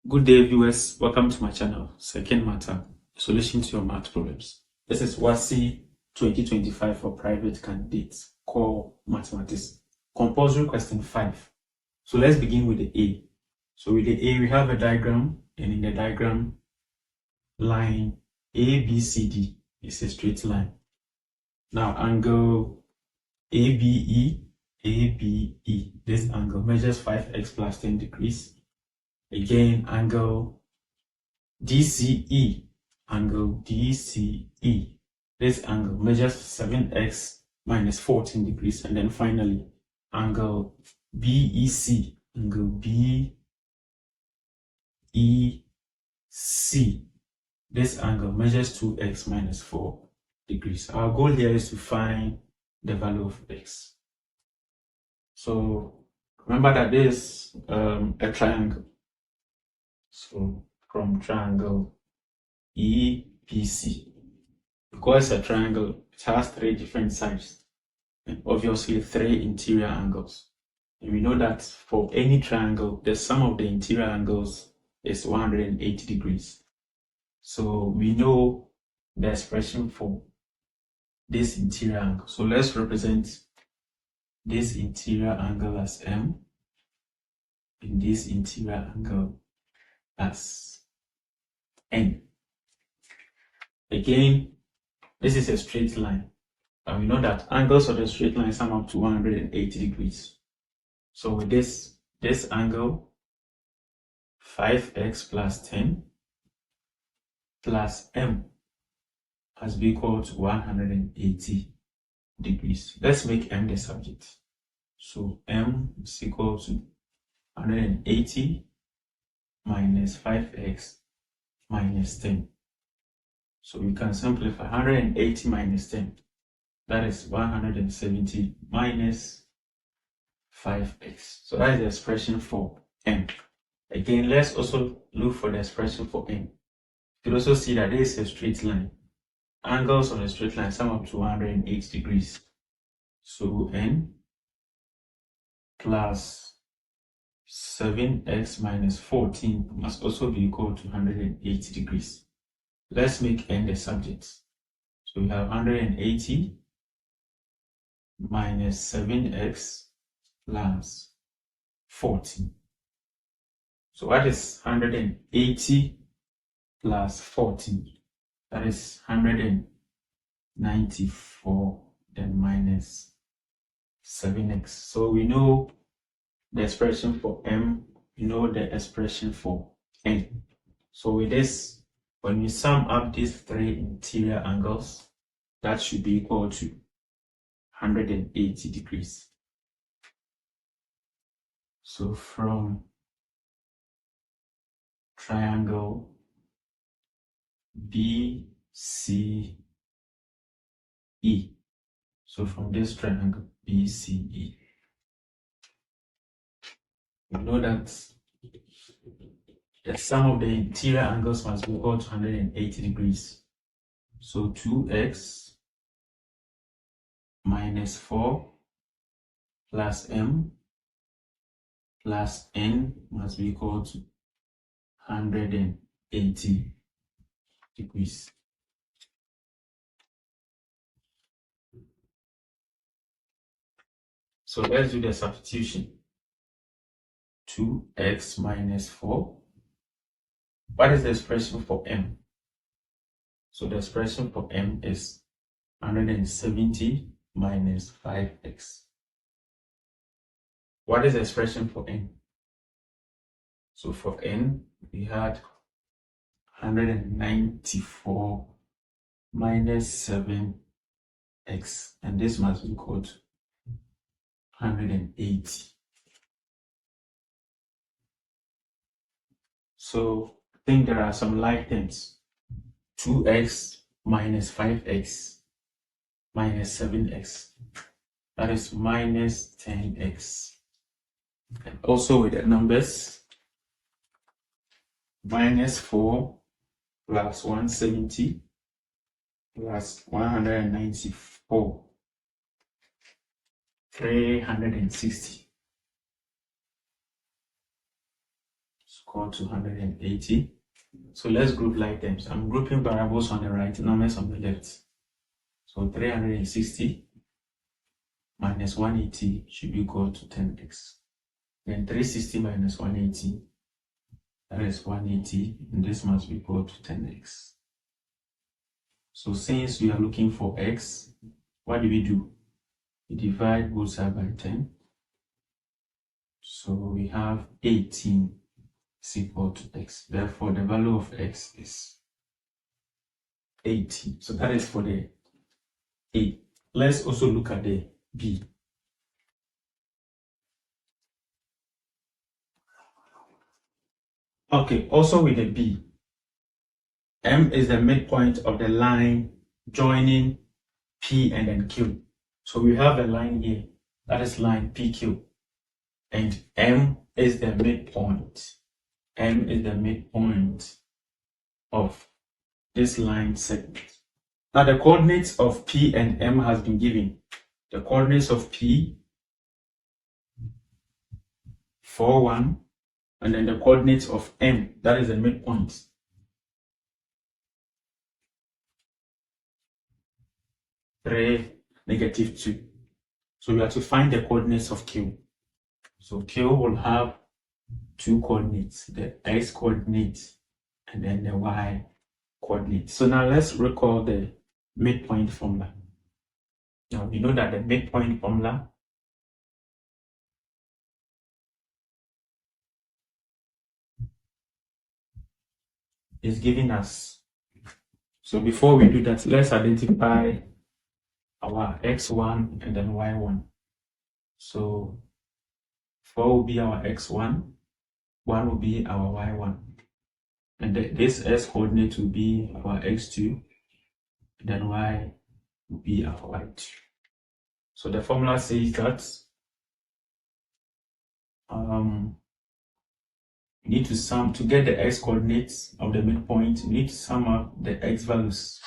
Good day, viewers. Welcome to my channel, Second Matter, Solution to Your Math Problems. This is Wassce 2025 for private candidates, core mathematics. Compulsory question 5. So let's begin with the A. So with the A, we have a diagram, and in the diagram, line ABCD is a straight line. Now, angle ABE, this angle measures 5x plus 10 degrees. Again, angle DCE, this angle measures 7x minus 14 degrees. And then finally, angle BEC, this angle measures 2x minus 4 degrees. Our goal here is to find the value of x. So remember that this is a triangle. So from triangle EPC, because it's a triangle, it has 3 different sides and obviously 3 interior angles. And we know that for any triangle, the sum of the interior angles is 180 degrees. So we know the expression for this interior angle. So let's represent this interior angle as M and this interior angle as N. Again, this is a straight line, and we know that angles of the straight line sum up to 180 degrees. So with this angle, 5x plus 10 plus M has been equal to 180 degrees. Let's make M the subject. So M is equal to 180 minus 5x minus 10. So we can simplify 180 minus 10. That is 170 minus 5x. So that is the expression for M. Again, let's also look for the expression for N. You can also see that this is a straight line. Angles on a straight line sum up to 180 degrees. So N plus 7x minus 14 must also be equal to 180 degrees. Let's make N the subject. So we have 180 minus 7x plus 14. So what is 180 plus 14? That is 194, then minus 7x. So we know the expression for M, we know the expression for N. So with this, when we sum up these 3 interior angles, that should be equal to 180 degrees. So from triangle BCE, so from this triangle BCE, we know that the sum of the interior angles must be equal to 180 degrees. So 2x minus 4 plus M plus N must be equal to 180 degrees. So let's do the substitution. 2x minus 4. What is the expression for M? So the expression for M is 170 minus 5x. What is the expression for N? So for N, we had 194 minus 7x, and this must be equal to 180. So I think there are some like terms. 2x minus 5x minus 7x. That is minus 10x. And also with the numbers, minus 4 plus 170 plus 194, 360. is equal to 180. So let's group like terms. I'm grouping variables on the right, numbers on the left. So 360 minus 180 should be equal to 10x. Then 360 minus 180, that is 180, and this must be equal to 10x. So since we are looking for x, what do? We divide both sides by 10. So we have 18 is equal to x. Therefore, the value of x is 18. So that is for the A. Let's also look at the B. Okay, also with the B, M is the midpoint of the line joining P and then Q. So we have a line here, that is line PQ. And M is the midpoint. M is the midpoint of this line segment. Now the coordinates of P and M has been given. The coordinates of P, 4, 1, and then the coordinates of M, that is the midpoint. -3, -2. So we have to find the coordinates of Q. So Q will have two coordinates, the x coordinate and then the y coordinate. So now let's recall the midpoint formula. Now we know that the midpoint formula is giving us. So before we do that, let's identify our x1 and then y1. So 4 will be our x1, 1 will be our y1. And this x coordinate will be our x2, and then y will be our y2. So the formula says that you need to sum, to get the x coordinates of the midpoint, you need to sum up the x values.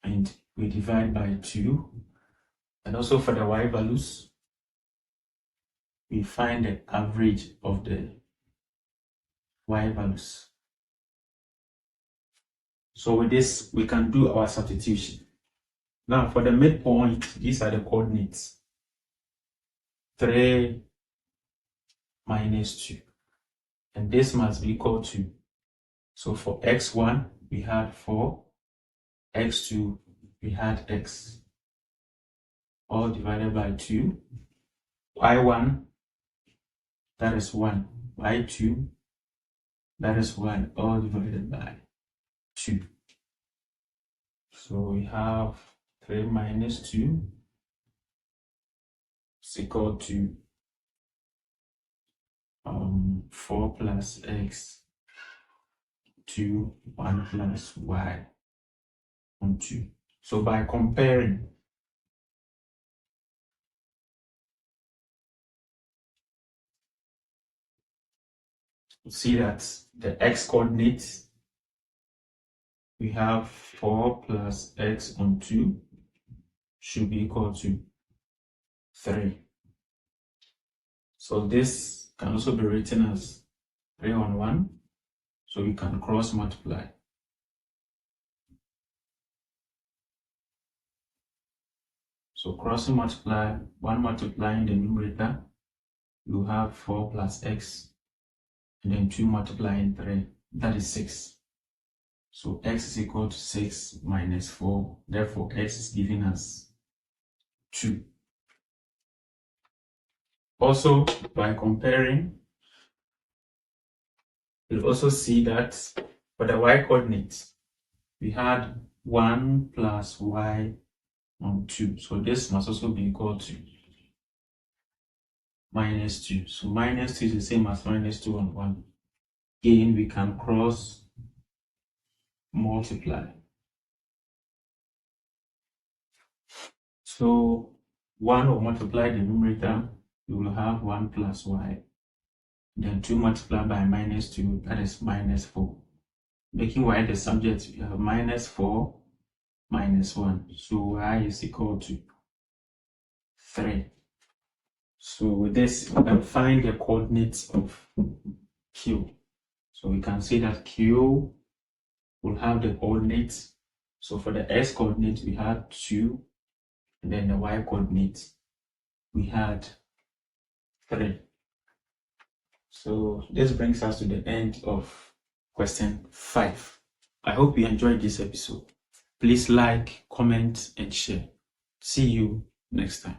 And we divide by 2. And also for the y values, we find the average of the y values. So with this, we can do our substitution. Now for the midpoint, these are the coordinates. 3 minus 2. And this must be equal to, so for x1, we had 4, x2, we had x, all divided by 2. y1, that is 1. y2, that is 1, all divided by 2. So we have 3 minus 2 is equal to 4 plus x, 2, 1 plus y on 2. So by comparing, you see that the x coordinates, we have 4 plus x on 2 should be equal to 3. So this can also be written as 3 on 1, so we can cross multiply. So crossing multiply, 1 multiplying the numerator, you have 4 plus x, and then 2 multiplying 3, that is 6. So x is equal to 6 minus 4, therefore x is giving us 2. Also, by comparing, you'll also see that for the y coordinates, we had 1 plus y on 2. So this must also be equal to minus 2. So minus 2 is the same as minus 2 on 1. Again, we can cross multiply. So 1 will multiply the numerator, you will have 1 plus y. Then 2 multiplied by minus 2, that is minus 4. Making y the subject, we have minus 4 minus 1. So y is equal to 3. So with this, find the coordinates of Q. So we can say that Q will have the coordinates. So for the x coordinate, we had 2, and then the y coordinate, we had 3. So this brings us to the end of question 5. I hope you enjoyed this episode. Please like, comment, and share. See you next time.